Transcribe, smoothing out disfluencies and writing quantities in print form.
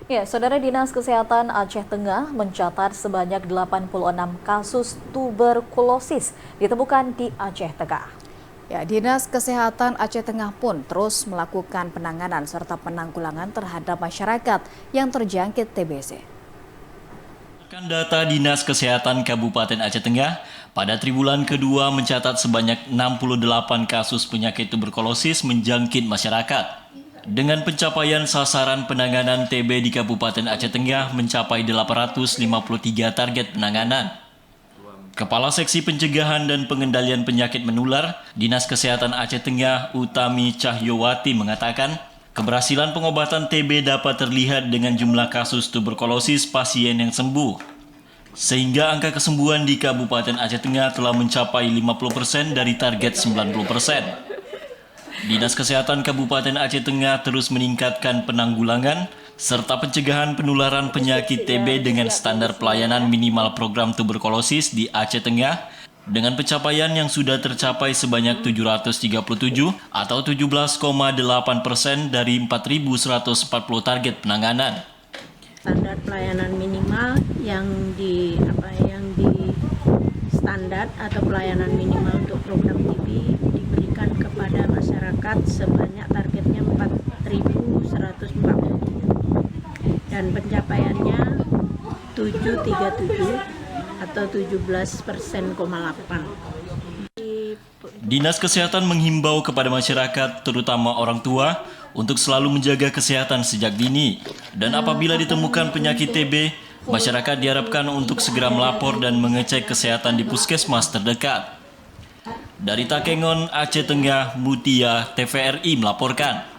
Ya, Saudara Dinas Kesehatan Aceh Tengah mencatat sebanyak 86 kasus tuberkulosis ditemukan di Aceh Tengah. Ya, Dinas Kesehatan Aceh Tengah pun terus melakukan penanganan serta penanggulangan terhadap masyarakat yang terjangkit TBC. Data Dinas Kesehatan Kabupaten Aceh Tengah pada triwulan kedua mencatat sebanyak 68 kasus penyakit tuberkulosis menjangkit masyarakat. Dengan pencapaian sasaran penanganan TB di Kabupaten Aceh Tengah mencapai 853 target penanganan. Kepala Seksi Pencegahan dan Pengendalian Penyakit Menular, Dinas Kesehatan Aceh Tengah Utami Cahyowati mengatakan, keberhasilan pengobatan TB dapat terlihat dengan jumlah kasus tuberkulosis pasien yang sembuh. Sehingga angka kesembuhan di Kabupaten Aceh Tengah telah mencapai 50% dari target 90%. Dinas Kesehatan Kabupaten Aceh Tengah terus meningkatkan penanggulangan serta pencegahan penularan penyakit TB dengan standar pelayanan minimal program tuberkulosis di Aceh Tengah dengan pencapaian yang sudah tercapai sebanyak 737 atau 17,8% dari 4.140 target penanganan. Standar pelayanan minimal yang di standar atau pelayanan minimal untuk program TB diberikan kepada masyarakat sebanyak targetnya 4.140 dan pencapaiannya 737 atau 17,8%. Dinas Kesehatan menghimbau kepada masyarakat, terutama orang tua, untuk selalu menjaga kesehatan sejak dini. Dan apabila ditemukan penyakit TB, masyarakat diharapkan untuk segera melapor dan mengecek kesehatan di puskesmas terdekat. Dari Takengon, Aceh Tengah, Mutia, TVRI melaporkan.